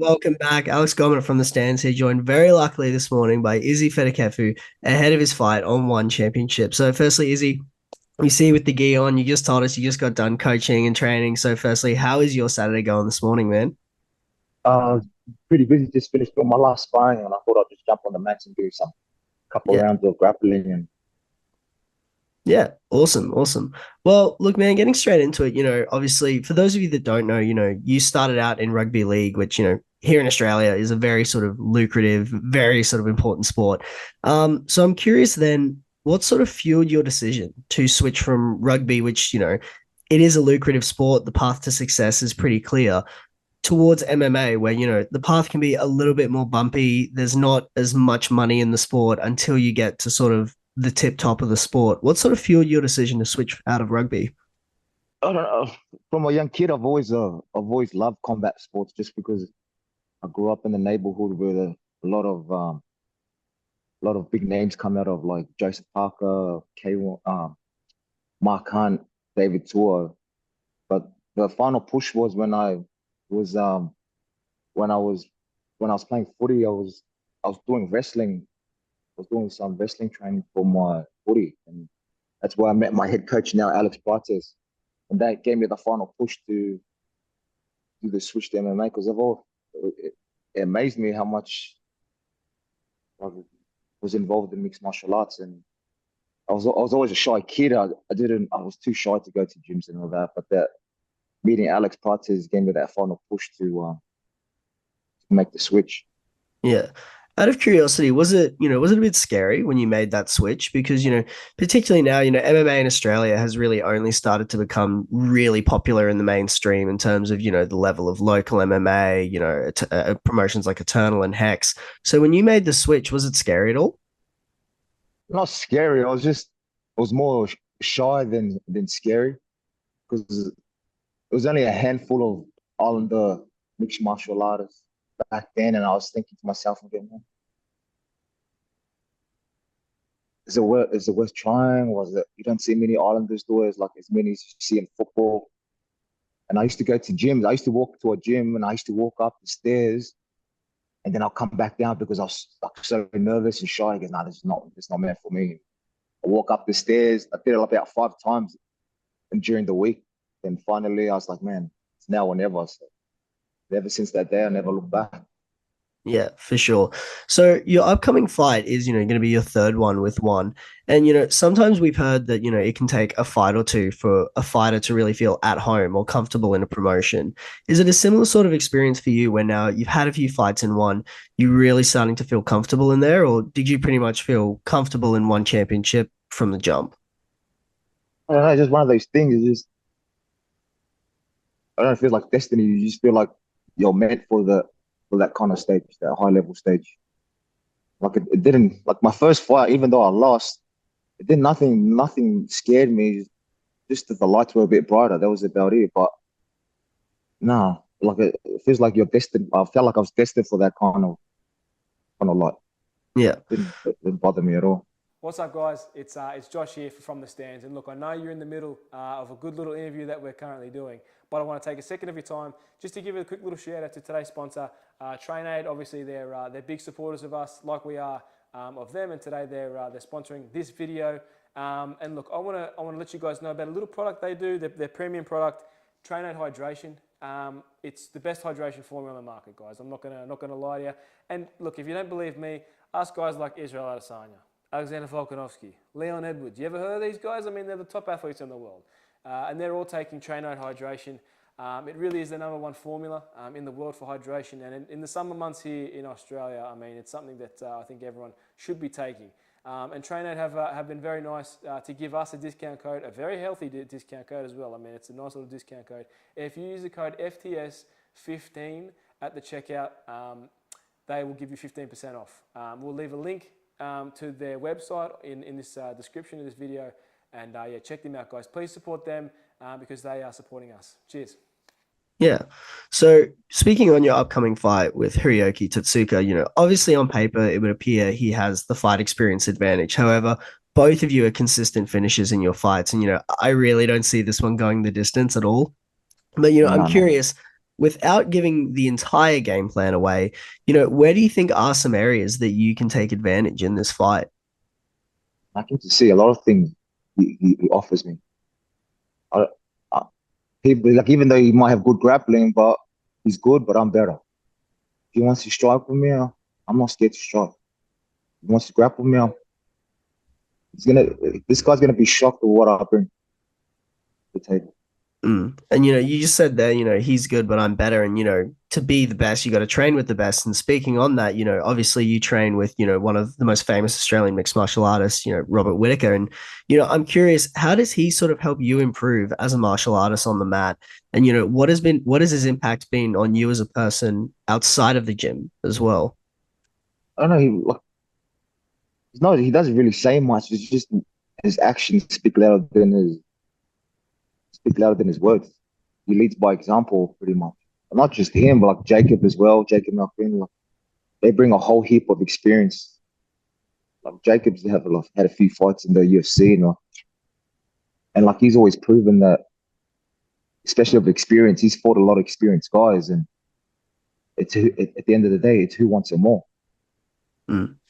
Welcome back. Alex Gorman from the stands here, joined very luckily this morning by Isi Fitikefu ahead of his fight on One Championship. So, firstly, Izzy, we see with the gi on, you just told us you just got done coaching and training. So, firstly, how is your Saturday going this morning, man? Uh, Pretty busy. Just finished doing my last sparring, and I thought I'd just jump on the mats and do some couple Yeah. rounds of grappling. And Yeah, awesome, awesome. Well, look, man, getting straight into it, obviously, for those of you that don't know, you started out in rugby league, which, here in Australia is a very sort of lucrative, very sort of important sport. So I'm curious then, what sort of fueled your decision to switch from rugby, which, it is a lucrative sport, the path to success is pretty clear, towards MMA, where, the path can be a little bit more bumpy. There's not as much money in the sport until you get to sort of the tip top of the sport. What sort of fueled your decision to switch out of rugby? I don't know. From a young kid, I've always loved combat sports just because I grew up in the neighborhood where a lot of big names come out of, like Joseph Parker, K1, Mark Hunt, David Tua. But the final push was was when I was when I was playing footy. I was doing wrestling. I was doing some wrestling training for my footy, and that's where I met my head coach now, Alex Bartes, and that gave me the final push to do the switch to MMA because it amazed me how much I was involved in mixed martial arts, and I was always a shy kid. I was too shy to go to gyms and all that, but that meeting Alex Bartes gave me that final push to make the switch. Yeah. Out of curiosity, was it a bit scary when you made that switch? Because, particularly now, MMA in Australia has really only started to become really popular in the mainstream in terms of, the level of local MMA, promotions like Eternal and Hex. So when you made the switch, was it scary at all? Not scary. I was more shy than scary because it was only a handful of Islander mixed martial artists back then, and I was thinking to myself again, "Man, is it worth trying? Was it? You don't see many Islanders do it, like as many as you see in football." And I used to go to gyms. I used to walk to a gym, and I used to walk up the stairs, and then I'll come back down because I was like so nervous and shy. Again, nah, this is not meant for me. I walk up the stairs. I did it about 5 times, and during the week, then finally I was like, "Man, it's now or never." So ever since that day, I never looked back. Yeah, for sure. So your upcoming fight is, going to be your third one with one. And, sometimes we've heard that, it can take a fight or two for a fighter to really feel at home or comfortable in a promotion. Is it a similar sort of experience for you where now you've had a few fights in one, you're really starting to feel comfortable in there, or did you pretty much feel comfortable in one championship from the jump? I don't know, it's just one of those things. It's just I don't know, it feels like destiny. You just feel like you're meant for that kind of stage, that high level stage. Like it didn't like my first fight, even though I lost, it did nothing scared me. Just that the lights were a bit brighter. That was about it. But no, like it feels like you're destined. I felt like I was destined for that kind of light. Yeah. It didn't bother me at all. What's up, guys? It's Josh here from the stands. And look, I know you're in the middle of a good little interview that we're currently doing, but I want to take a second of your time just to give a quick little shout out to today's sponsor, TrainAid. Obviously, they're big supporters of us, like we are of them. And today they're sponsoring this video. And look, I want to let you guys know about a little product they do, their premium product, TrainAid Hydration. It's the best hydration formula on the market, guys. I'm not gonna lie to you. And look, if you don't believe me, ask guys like Israel Adesanya, Alexander Volkanovski, Leon Edwards. You ever heard of these guys? I mean, they're the top athletes in the world. And they're all taking TrainAid Hydration. It really is the number one formula in the world for hydration. And in the summer months here in Australia, I mean, it's something that I think everyone should be taking. And TrainAid have been very nice to give us a discount code, a very healthy discount code as well. I mean, it's a nice little discount code. If you use the code FTS15 at the checkout, they will give you 15% off. We'll leave a link to their website in this description of this video. And yeah, check them out, guys. Please support them because they are supporting us. Cheers. Yeah. So speaking on your upcoming fight with Hiroyuki Tetsuka, obviously on paper it would appear he has the fight experience advantage. However, both of you are consistent finishers in your fights, and I really don't see this one going the distance at all. But I'm No, no. curious, without giving the entire game plan away, where do you think are some areas that you can take advantage in this fight? I can just see a lot of things he offers me. I, I, people like even though he might have good grappling, but he's good, but I'm better. If he wants to strike with me, I'm not scared to strike. If he wants to grapple me, he's gonna. This guy's gonna be shocked at what I bring to the table. And you just said there, he's good, but I'm better. And to be the best, you got to train with the best. And speaking on that, obviously you train with, one of the most famous Australian mixed martial artists, Robert Whittaker. And I'm curious, how does he sort of help you improve as a martial artist on the mat? And what has his impact been on you as a person outside of the gym as well? I don't know. He doesn't really say much. It's just his actions speak louder than his words. He leads by example, pretty much. And not just him, but like Jacob as well. Jacob McQueen, like, they bring a whole heap of experience. Like Jacob's had a few fights in the UFC, and like he's always proven that, especially of experience, he's fought a lot of experienced guys, and at the end of the day, it's who wants it more.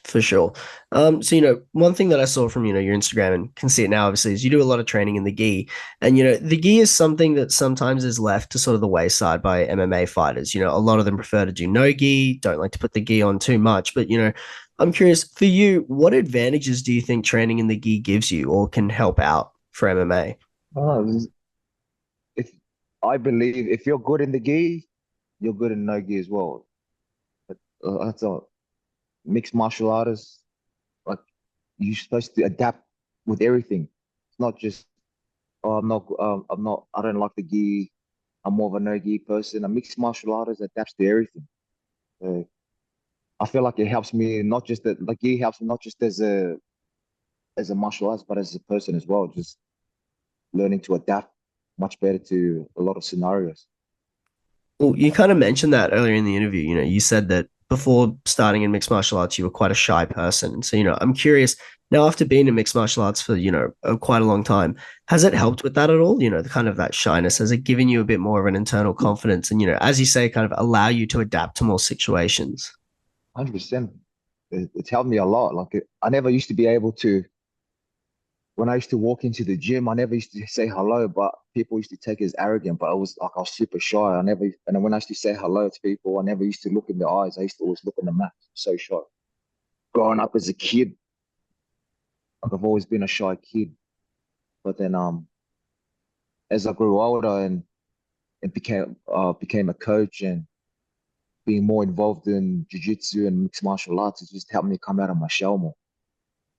For sure. So, one thing that I saw from, your Instagram and can see it now, obviously, is you do a lot of training in the gi. And, the gi is something that sometimes is left to sort of the wayside by MMA fighters. A lot of them prefer to do no gi, don't like to put the gi on too much. But, I'm curious, for you, what advantages do you think training in the gi gives you or can help out for MMA? If I believe if you're good in the gi, you're good in no gi as well. But, that's all. Mixed martial artists, like you're supposed to adapt with everything. It's not just, oh, I don't like the gi. I'm more of a no gi person. A mixed martial artist adapts to everything. I feel like it helps me not just that, like gi helps me not just as a martial artist, but as a person as well. Just learning to adapt much better to a lot of scenarios. Well, you kind of mentioned that earlier in the interview. You said that before starting in mixed martial arts, you were quite a shy person. So, I'm curious now, after being in mixed martial arts for, quite a long time, has it helped with that at all? The kind of that shyness, has it given you a bit more of an internal confidence and, as you say, kind of allow you to adapt to more situations? 100%. It's helped me a lot. I never used to be able to, when I used to walk into the gym, I never used to say hello, but people used to take it as arrogant. But I was super shy. And then when I used to say hello to people, I never used to look in their eyes. I used to always look in the mat. So shy. Growing up as a kid, like I've always been a shy kid. But then, as I grew older and became a coach and being more involved in jiu-jitsu and mixed martial arts, it just helped me come out of my shell more.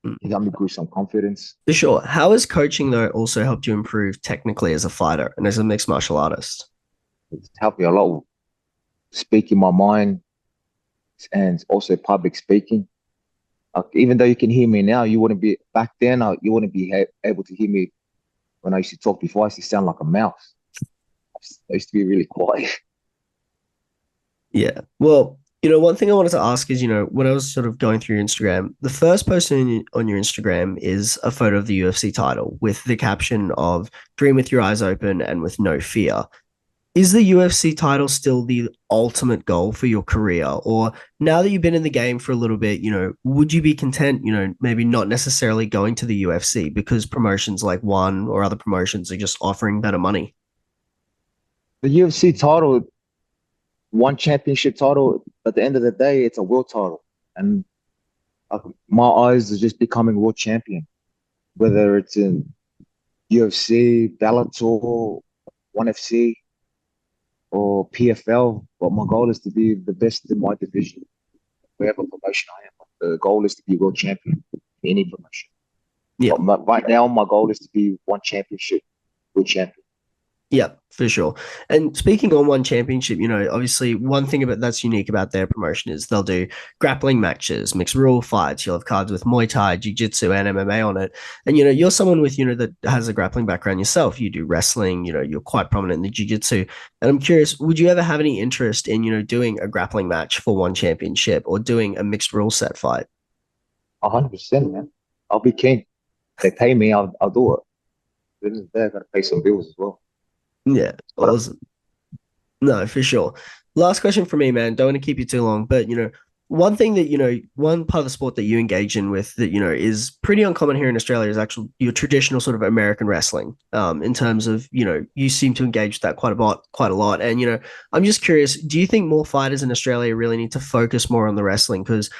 It helped me grow some confidence. For sure. How has coaching, though, also helped you improve technically as a fighter and as a mixed martial artist? It's helped me a lot with speaking my mind and also public speaking. Even though you can hear me now, you wouldn't be back then. You wouldn't be able to hear me when I used to talk before. I used to sound like a mouse. I used to be really quiet. Yeah. Well, one thing I wanted to ask is, when I was sort of going through your Instagram, the first post on your Instagram is a photo of the UFC title with the caption of "Dream with your eyes open and with no fear." Is the UFC title still the ultimate goal for your career? Or now that you've been in the game for a little bit, would you be content, maybe not necessarily going to the UFC because promotions like One or other promotions are just offering better money? The UFC title, one championship title, at the end of the day, it's a world title. And my eyes are just becoming world champion, whether it's in UFC, Bellator, ONE FC, or PFL. But my goal is to be the best in my division, whatever promotion I am. The goal is to be world champion in any promotion. Yeah. But right now, my goal is to be one championship world champion. Yeah, for sure. And speaking on One Championship, obviously one thing that's unique about their promotion is they'll do grappling matches, mixed rule fights. You'll have cards with Muay Thai, Jiu-Jitsu, and MMA on it. And, you're someone with, that has a grappling background yourself. You do wrestling, you're quite prominent in the Jiu-Jitsu. And I'm curious, would you ever have any interest in, doing a grappling match for One Championship or doing a mixed rule set fight? 100%, man. I'll be keen. If they pay me, I'll do it. Then they're going to pay some bills as well. Yeah, awesome. No, for sure. Last question for me, man. Don't want to keep you too long, but one thing that one part of the sport that you engage in with that is pretty uncommon here in Australia is actual your traditional sort of American wrestling. In terms of you seem to engage with that quite a lot, and I'm just curious. Do you think more fighters in Australia really need to focus more on the wrestling? Because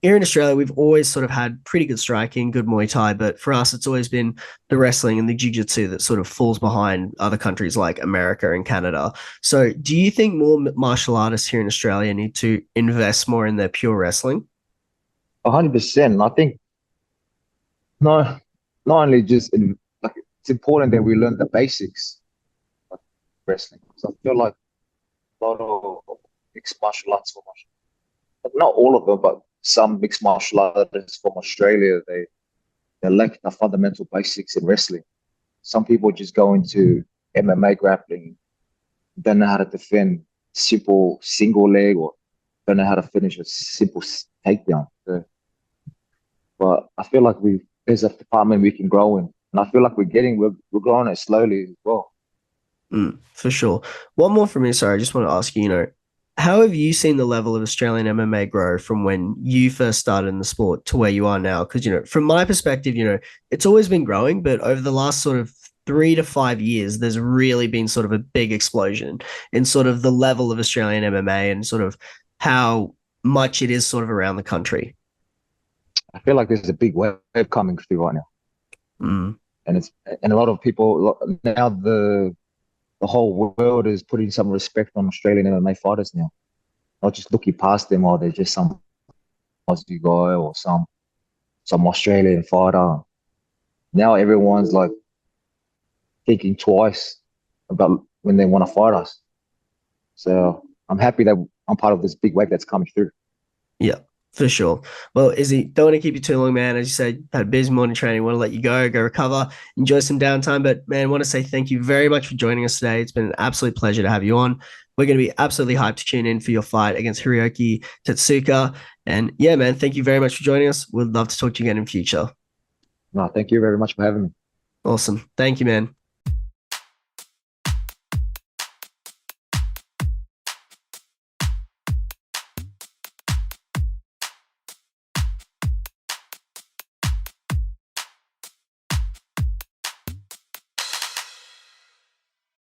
here in Australia, we've always sort of had pretty good striking, good Muay Thai, but for us, it's always been the wrestling and the jiu-jitsu that sort of falls behind other countries like America and Canada. So, do you think more martial artists here in Australia need to invest more in their pure wrestling? 100%. I think not not only just like it's important that we learn the basics of wrestling. So I feel like a lot of mixed martial arts from not all of them, but some mixed martial artists from Australia, they lack the fundamental basics in wrestling. Some people just go into MMA grappling, don't know how to defend simple single leg or don't know how to finish a simple takedown. So, but I feel like there's a department we can grow in, and I feel like we're growing it slowly as well. For sure. One more from me. Sorry, I just want to ask you, how have you seen the level of Australian MMA grow from when you first started in the sport to where you are now? Because, from my perspective, it's always been growing, but over the last sort of 3 to 5 years, there's really been sort of a big explosion in sort of the level of Australian MMA and sort of how much it is sort of around the country. I feel like there's a big wave coming through right now, Mm, and it's and a lot of people now the whole world is putting some respect on Australian MMA fighters now, not just looking past them or they're just some Aussie guy or some Australian fighter. Now everyone's like thinking twice about when they want to fight us. So I'm happy that I'm part of this big wave that's coming through. yeah, for sure. Well, Izzy, don't want to keep you too long, man. As you said, had a busy morning training. Want to let you go recover, enjoy some downtime. But man, want to say thank you very much for joining us today. It's been an absolute pleasure to have you on. We're going to be absolutely hyped to tune in for your fight against Hiroyuki Tetsuka. And yeah, man, thank you very much for joining us. We'd love to talk to you again in future. No, thank you very much for having me. Awesome. Thank you, man.